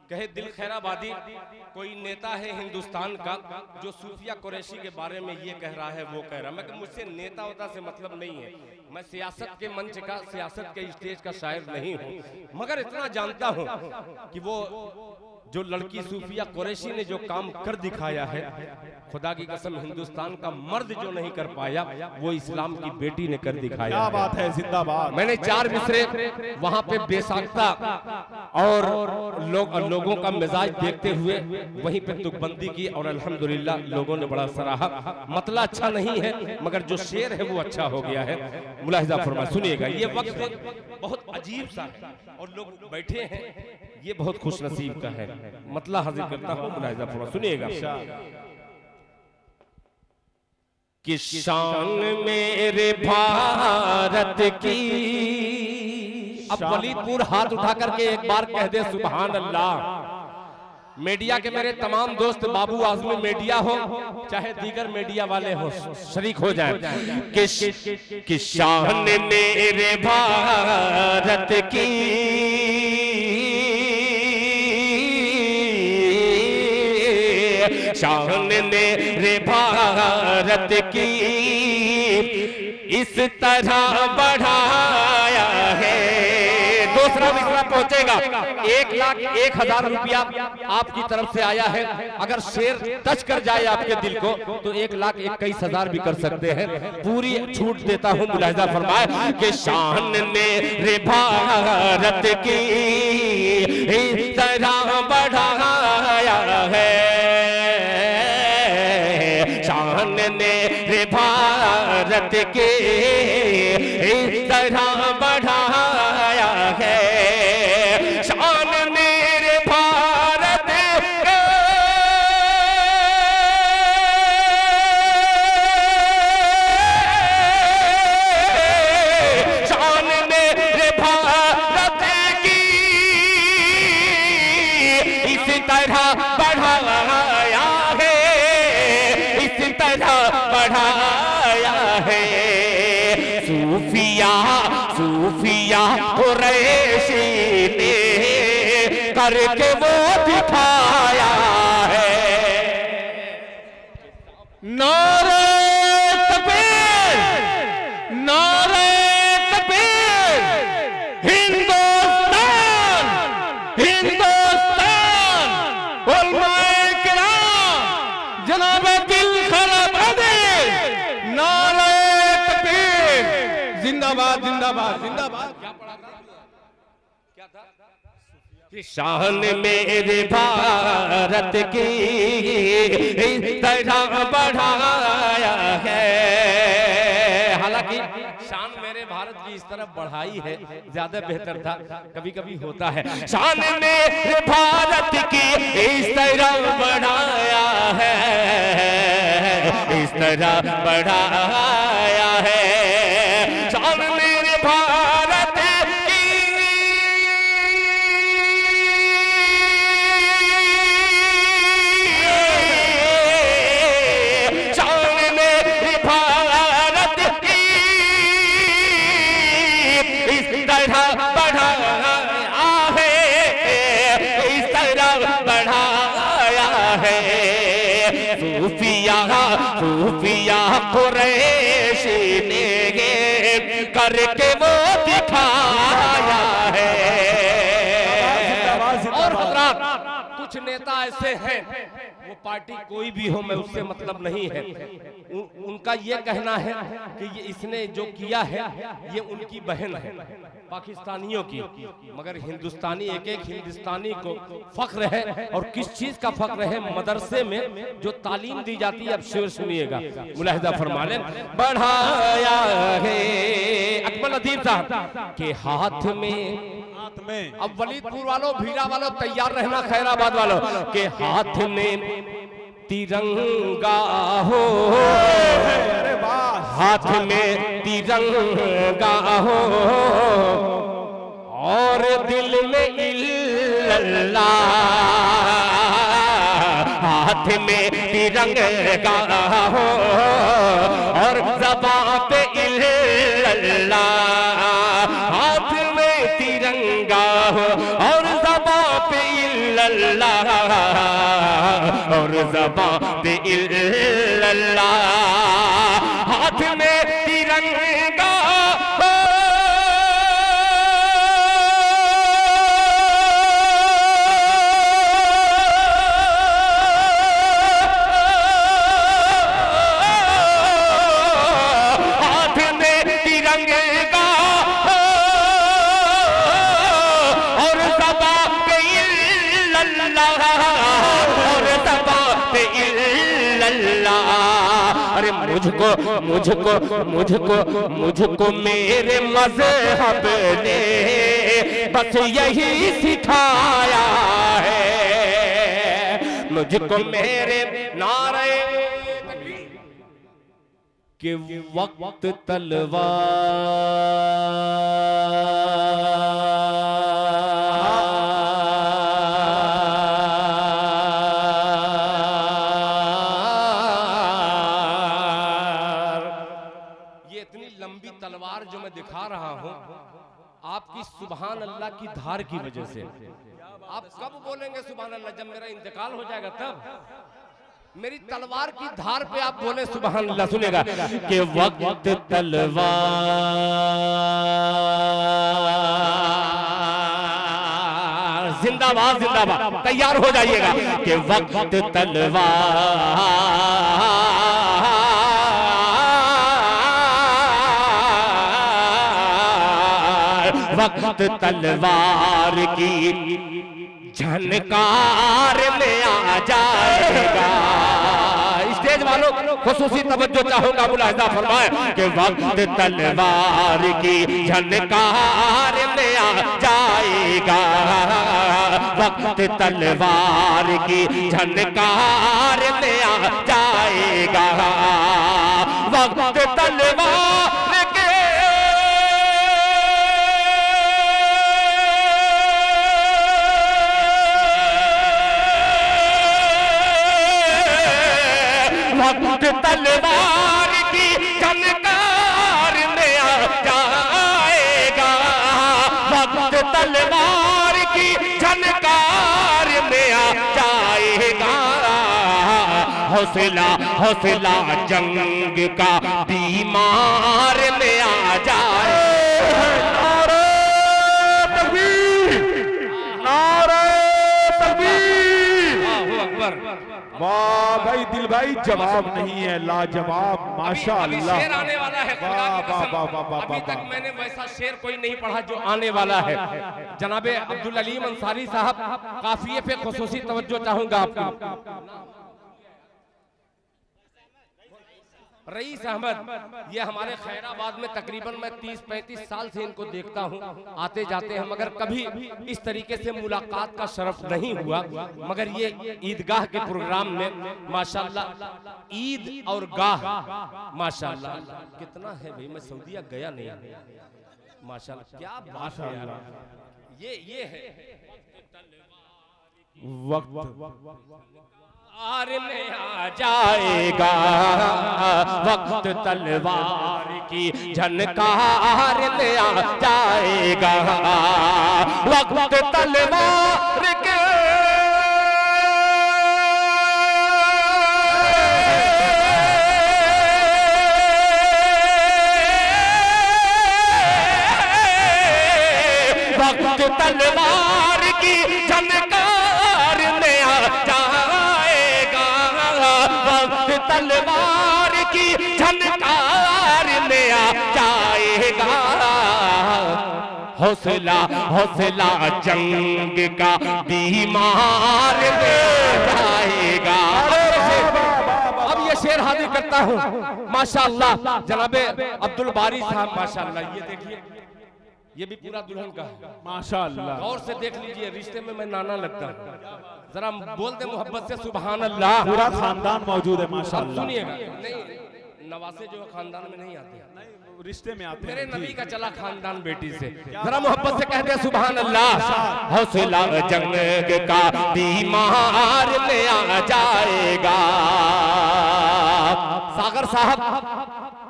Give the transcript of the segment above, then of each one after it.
कहे दिल खैराबादी कोई नेता है हिंदुस्तान का जो सूफिया कुरैशी के बारे में ये कह रहा है वो कह रहा है। मैं मुझसे नेता होता से मतलब नहीं है, मैं सियासत के मंच का, सियासत के स्टेज का शायर नहीं हूँ, मगर इतना जानता हूँ कि वो जो लड़की सूफिया कुरैशी ने जो काम कर दिखाया है, खुदा की कसम हिंदुस्तान का मर्द जो नहीं कर पाया वो इस्लाम की बेटी ने कर दिखाया। क्या बात है, जिंदाबाद। मैंने 4 मिसरे वहां पे बेसाख्ता और लोगों का मिजाज देखते हुए वहीं पे तुकबंदी की और अल्हम्दुलिल्लाह लोगों ने बड़ा सराहा। मतला अच्छा नहीं है मगर जो शेर है वो अच्छा हो गया है। मुलाहिजा फरमाइए, सुनिएगा, ये वक्त बहुत अजीब सा है और लोग बैठे हैं, ये बहुत खुश नसीब का है। मतला हाजिर करता हूँ, मुलाहिजा फरमाइए, सुनिएगा। कि शान मेरे भारत की, अब वलीदपुर हाथ उठा करके एक बार कह दे सुभान अल्लाह। मीडिया के मेरे तमाम दोस्त, बाबू आजमी मीडिया हो चाहे दीगर मीडिया वाले हो, शरीक हो जाए। कि शान मेरे भारत की, शान मेरे भारत की इस तरह बढ़ाया है। दूसरा मिसरा पहुंचेगा, 1,01,000 रुपया आपकी तरफ से आया है। अगर शेर टच कर जाए आपके दिल को तो 1,21,000 भी कर सकते हैं। पूरी छूट देता हूं, मुलाहिजा फरमाए। कि शान मेरे भारत की इस तरह बढ़ाया है, शान मेरे भारत के इस तरह बढ़ाया है। शान मेरे भारत के, शान मेरे भारत की इस तरह बढ़ाया है, इस तरह बढ़ाया है। सूफिया सूफिया कुरैशी ने करके वो दिखाया है। नारे तकबीर, नारे तकबीर, हिंदुस्तान हिंदुस्तान, उलमाए किराम जनाब दिल खैराबादी, नारे तकबीर, जिंदाबाद जिंदाबाद जिंदाबाद। क्या था? शान मेरे भारत की इस तरह बढ़ाया है। हालांकि शान मेरे भारत की इस तरह बढ़ाई है ज्यादा बेहतर था, कभी कभी होता है। शान मेरे भारत की इस तरह बढ़ाया है, इस तरह बढ़ाया है। शान मेरे भारत की, शान मेरे भारत की इस तरह बढ़ाया है, इस तरह बढ़ाया है। सूफिया सूफिया कुरैशी ने करके वो दिखाया है। और हज़रात, कुछ नेता ऐसे हैं, वो पार्टी कोई भी हो, मैं उससे मतलब नहीं है, उनका ये कहना है कि ये इसने जो किया है ये उनकी बहन है पाकिस्तानियों की, मगर हिंदुस्तानी एक एक हिंदुस्तानी को फख्र है। और किस चीज का फख्र है? मदरसे में जो तालीम दी जाती है। अब शेर सुनिएगा, मुलाहिजा फरमा लें। बढ़ाया है अकमल अदीब साहब के हाथ में, अब वलीदपुर वालों, भीड़ा वालों तैयार रहना, खैराबाद वालों के हाथ में तिरंगा हो, हाथ में तिरंगा हो और दिल में इल्लल्लाह, हाथ में तिरंगा हो और ज़बां पे इल्लल्लाह, हाथ में तिरंगा हो और ज़बां पे इल्लल्लाह और ज़बान पे इल्लल्लाह, हाथ में तिरंगा मुझको मेरे मज़हब ने बस यही सिखाया है, मुझको मेरे नारे के वक्त तलवार जो मैं दिखा रहा हूं आपकी सुभान अल्लाह की धार की वजह से। आप कब बोलेंगे सुभान अल्लाह? जब मेरा इंतकाल हो जाएगा तब। मेरी तलवार की धार पे आप बोले सुभान अल्लाह। सुनेगा कि वक्त तलवार जिंदाबाद जिंदाबाद, तैयार हो जाइएगा कि वक्त तलवार वक्त तलवार की झनकार में आ जाएगा। स्टेज वालों खुसूसी तवज्जो चाहूंगा, मुलाहिजा फरमाए कि वक्त तलवार की झनकार में आ जाएगा, वक्त तलवार की झनकार में आ जाएगा, वक्त तलवार वक्त तलवार की झनकार में आ जाएगा, वक्त तलवार की झनकार में आ जाएगा, हौसला हौसला जंग का बीमार में आ जाएगा। नारे तकबीर, नारे तकबीर। अल्लाहू अकबर। वाह भाई दिल भाई, जवाब नहीं है, लाजवाब माशाअल्लाह। शेर आने वाला है, अभी तक मैंने वैसा शेर कोई नहीं पढ़ा जो आने वाला है। जनाबे अब्दुल अलीम अंसारी साहब, काफिये पे खुसूसी तवज्जो चाहूंगा आपको। रईस अहमद, ये हमारे खैराबाद में तकरीबन मैं 30-35 साल से इनको देखता हूँ, आते जाते हैं, मगर कभी इस तरीके से मुलाकात का शरफ नहीं हुआ। मगर ये ईदगाह के प्रोग्राम में माशाल्लाह, ईद और गाह माशाल्लाह कितना है भाई। मैं सऊदीया गया नहीं, माशाल्लाह क्या बात है यार। ये है वक्त आर में आ जाएगा, वक्त तलवार की झनकार में आ जाएगा, वक्त तलवार के वक्त तलवार की झनकार में आ जाएगा, वक्त तलवार की झनकार में आ जाएगा, हौसला हौसला जंग का बीमार में जाएगा। अब ये शेर हाजिर करता हूँ माशाअल्लाह जनाबे अब्दुल बारी साहब, माशाअल्लाह ये देखिए, ये भी पूरा दुल्हन का है माशाअल्लाह। गौर से देख लीजिए, रिश्ते में मैं नाना लगता हूँ, जरा बोल दे मोहब्बत से सुभान अल्लाह। पूरा खानदान मौजूद है माशाअल्लाह। सुनिएगा, नहीं नवासे जो खानदान में नहीं आते, रिश्ते में आते मेरे नबी का चला खानदान बेटी से, जरा मोहब्बत से कहते हैं सुभान अल्लाह। हौसला जंग का बीमार में आ जाएगा। सागर साहब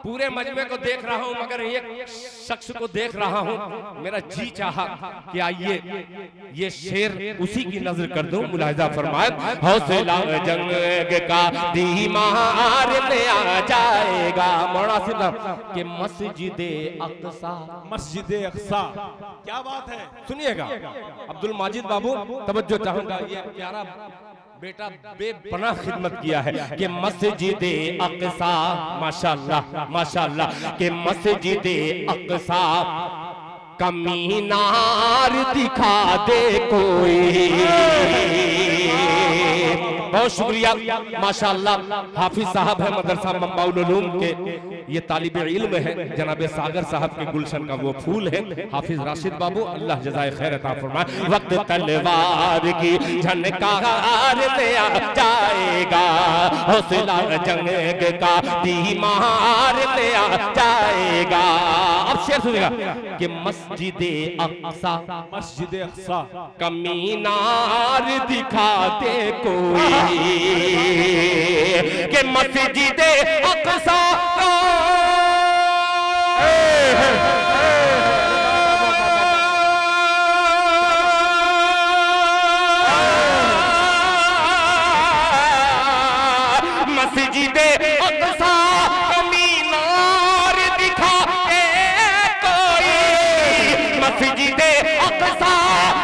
पूरे मजमे को देख रहा हूं मगर एक शख्स को देख रहा हूं, मेरा जी चाहा कि आइए ये शेर उसी की नजर कर दूं। मुलाहिजा फरमाए, हौसला जंग का दीमार ले आ जाएगा। मौलाना सिद्दीक के मस्जिदे अक्सा, मस्जिदे अक्सा, क्या बात है, सुनिएगा अब्दुल माजिद बाबू, तवज्जो चाहूंगा। ये प्यारा बेटा बेपनाह खिदमत किया है कि मस्जिदे अक्सा, माशाअल्लाह माशाअल्लाह, के मस्जिदे अक्सा का मीनार दिखा दे कोई। बहुत शुक्रिया माशाअल्लाह। हाफिज साहब है मदरसा मंबाउल उलूम के, ये तालिब इल्म है जनाब सागर साहब के गुलशन का वो फूल है। हाफिज राशिद बाबू, अल्लाह जज़ाए खैर अता फरमाए। वक्त तलवार की झनकार ले आ जाएगा, हौसला जंग का दीमार ले आ जाएगा। अब शेर सुनिएगा कि मस्जिदे अक्सा, मस्जिदे अक्सा का मीनार दिखा दे कोई, के मस्जिदे अक्सा मस्जिदे अक्सा का मीनार दिखा दे कोई, मस्जिदे अक्सा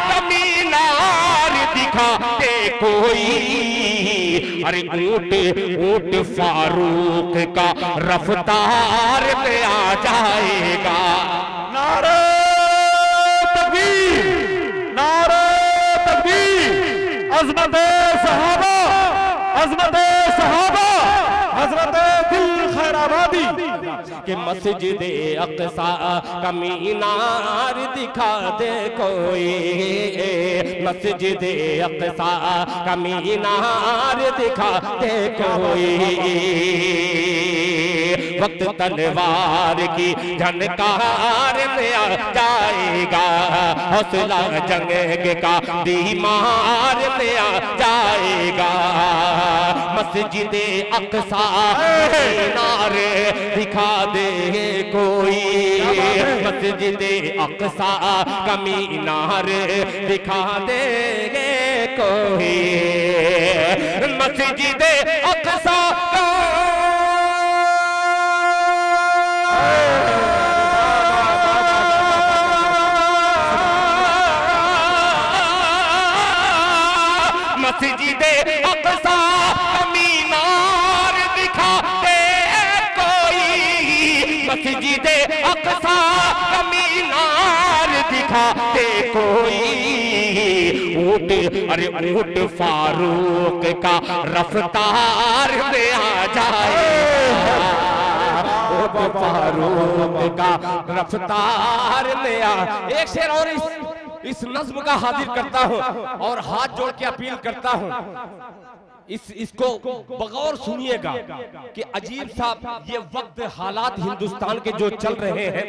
का मीनार दिखा दे कोई। अरे ऊंट ऊंट फारूक का रफ्तार पे आ जाएगा। नारे तकबीर, नारे तकबीर, अज़मते सहाबा, अज़मते सहाबा, हज़रत दिल खैराबादी कि मस्जिदे अक्सा का मीनार दिखा दे कोई, मस्जिदे अक्सा का मीनार दिखा दे कोई। वक्त तलवार की झनकार ले आ जाएगा, हौसला जंग का दीमार ले आ जाएगा। मस्जिदे अक्सा मीनार दिखा दे कोई, मस्जिदे अक्सा का मीनार दिखा दे कोई, मस्जिदे अक्सा का मस्जिदे अक्सा का मीनार दिखा दे कोई, मस्जिदे अक्सा का मीनार दिखा दे कोई। ऊंट अरे ऊंट फारूक का रफ्तार में आ जाएगा, ऊंट फारूक का रफ्तार में आ। एक शेर और इस नज्म का हाजिर करता हूं और हाथ जोड़ के अपील करता हूं, इसको बगौर सुनिएगा कि अजीब सा ये वक्त हालात हिंदुस्तान के जो चल रहे हैं,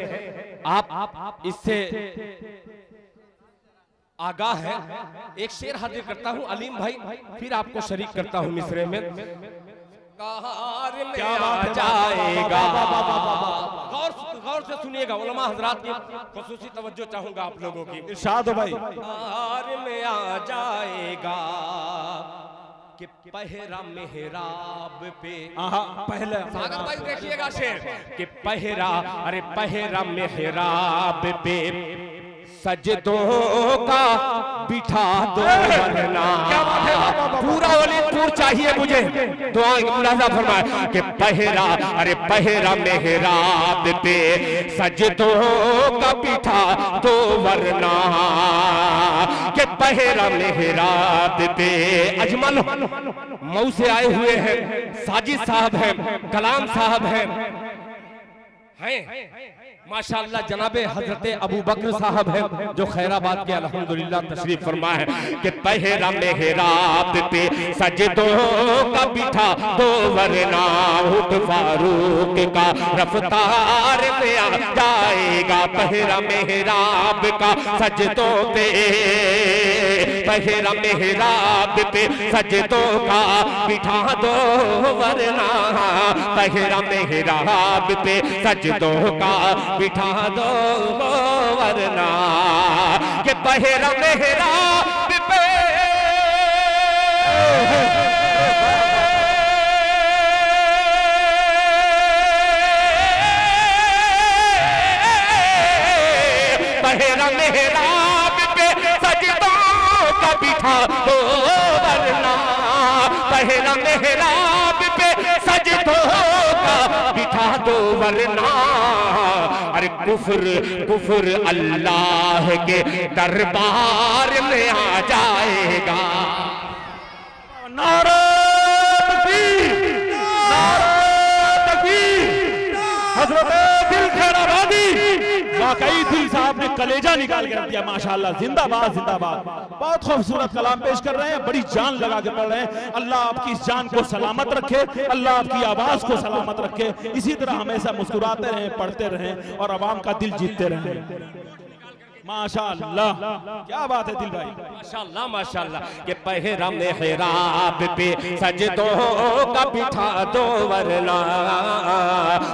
आप इससे आगाह है। एक शेर हाजिर करता हूं अलीम भाई, फिर आपको शरीक करता हूं मिसरे में। कहार में आ जाएगा, गौर से सुनिएगा, उलमा हजरात की खुसूसी तवज्जो चाहूंगा आप लोगों की। इरशाद हो भाई। कहार में आ जाएगा कि पहरा मेहराब पे, पहले सागर भाई देखिएगा शेर कि पहरा अरे पहरा मेहराब पे सजदों का बिठा दो वरना। पूरा वलीदपुर चाहिए मुझे, दुआ मुलाजा फरमाए कि पहरा अरे पहरा मेहराब पे सजदों का बिठा दो वरना, कि पहरा मेहराब पे। अजमल मऊ से आए हुए हैं, साजिद साहब हैं, कलाम साहब हैं, माशाअल्लाह जनाबे हजरत अबू बकर साहब है जो खैराबाद के अल्हम्दुलिल्लाह तशरीफ फरमा है कि पहरा मेहराब पे सजदों का बिठा दो वरना उठ फारूक का रफ्तार में आ जाएगा। पहरा मेहराब का सजदों पे, पहरा मेहराब पे सजदों का बिठा दो वरना, पहरा मेहराब पे सजदों का बिठा दो वरना, के पहरा मेहराब पे पहरा मेहराब पे सजदों का बिठा दो वरना, पहरा मेहराब पे सजदों का बिठा दो वरना। अरे कुफ्र कुफ्र अल्लाह के दरबार में आ जाएगा। नारा तकबीर, नारा तकबीर। हजरत दिल खैराबादी, वाकई दिल साहब ने कलेजा निकाल के रख दिया। माशाअल्लाह, जिंदाबाद जिंदाबाद। बहुत खूबसूरत कलाम पेश कर रहे हैं, बड़ी जान लगा के पढ़ रहे हैं। अल्लाह आपकी इस जान को सलामत रखे, अल्लाह आपकी आवाज को सलामत रखे। इसी तरह हमेशा मुस्कुराते रहें, पढ़ते रहें और आवाम का दिल जीतते रहें। माशाअल्लाह, क्या बात है दिल भाई, माशाअल्लाह माशाअल्लाह। के पहरा मेहराब पे सजदों का बिठा दो वरना,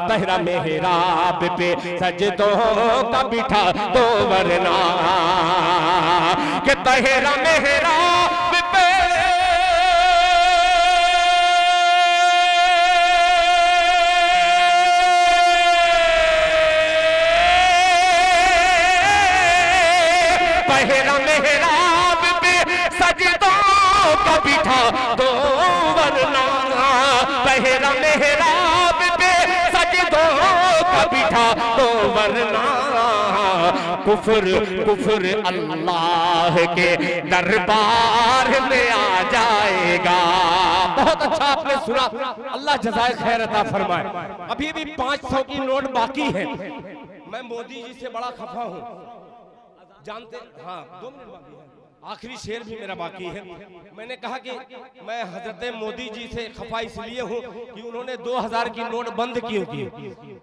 पहरा मेहराब पे सजदों का बिठा दो वरना, के पहरा मेहराब पे पहरा मेहराब पे सजदों का बिठा दो वरना, पहरा मेहराब पे सजदों का बिठा दो वरना। कुफ्र कुफ्र अल्लाह के दरबार में आ जाएगा। बहुत अच्छा आपने सुना, अल्लाह जज़ाए खैर अता फरमाए। अभी भी 500 की नोट बाकी है। मैं मोदी जी से बड़ा खफा हूँ, जानते, हाँ 2 मिनट बाकी है, आखिरी शेर भी मेरा बाकी है। मैंने कहा कि मैं हजरत मोदी जी से खफा इसलिए हूँ कि उन्होंने 2000 की नोट बंद क्यों की।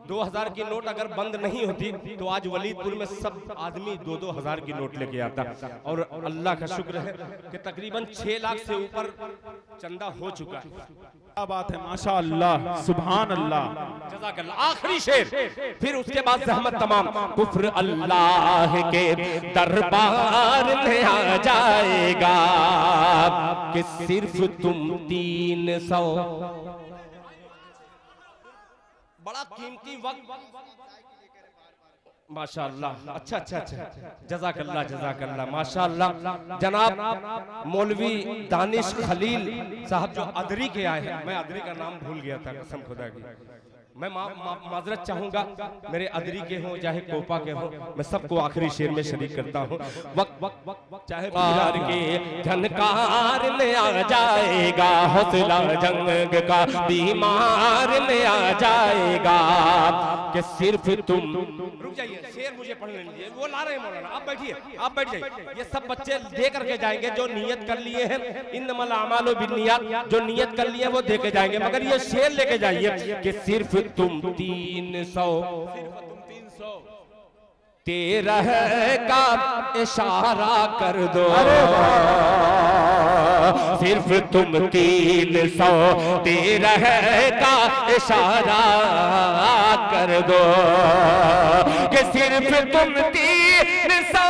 2000 की नोट अगर बंद नहीं होती तो आज वलीदपुर में सब आदमी 2-2 हजार की नोट लेके आता। और अल्लाह का शुक्र है कि तकरीबन 6 लाख से ऊपर चंदा हो चुका है। क्या बात है, माशाअल्लाह, सुभान अल्लाह, जज़ाकल्लाह। आखिरी शेर, फिर उसके बाद जहमत तमाम। कुफ्र अल्लाह के दरबार में आ जाएगा कि सिर्फ तुम 300, बड़ा कीमती वक्त। माशाअल्लाह, अच्छा अच्छा अच्छा, जज़ाकल्लाह जज़ाकल्लाह, माशाअल्लाह। जनाब मौलवी दानिश खलील साहब जो अदरी के आए हैं, मैं अदरी का नाम भूल गया था कसम खुदा की, मैं माजरत चाहूंगा, मेरे अदरी के हों चाहे कोपा के हों, मैं सबको आखिरी शेर में शरीक करता हूँ। वक्त चाहे प्यार के झनकार में आ जाएगा, हौसला जंग का बीमार में आ जाएगा कि सिर्फ तुम, रुक जाइए, शेर मुझे पढ़ने दीजिए, वो ला रहे हैं मौलाना, आप बैठिए, आप बैठ जाइए। ये सब बच्चे दे करके जाएंगे जो नियत कर लिए हैं, इन्नमल अमालु बिन्नियात, जो नियत कर लिए वो दे के जाएंगे। मगर ये शेर लेके जाइए कि सिर्फ तुम 300, तेरह का इशारा कर दो, सिर्फ तुम 300, तेरह का इशारा कर दो कि सिर्फ तुम 300,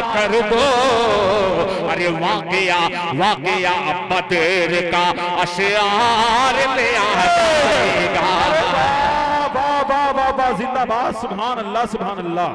कर दो। अरे वाकया वाकया बदर का अशआर में आ जाएगा। वाह वाह वाह वाह, जिंदाबाद, सुभान अल्लाह सुभान अल्लाह।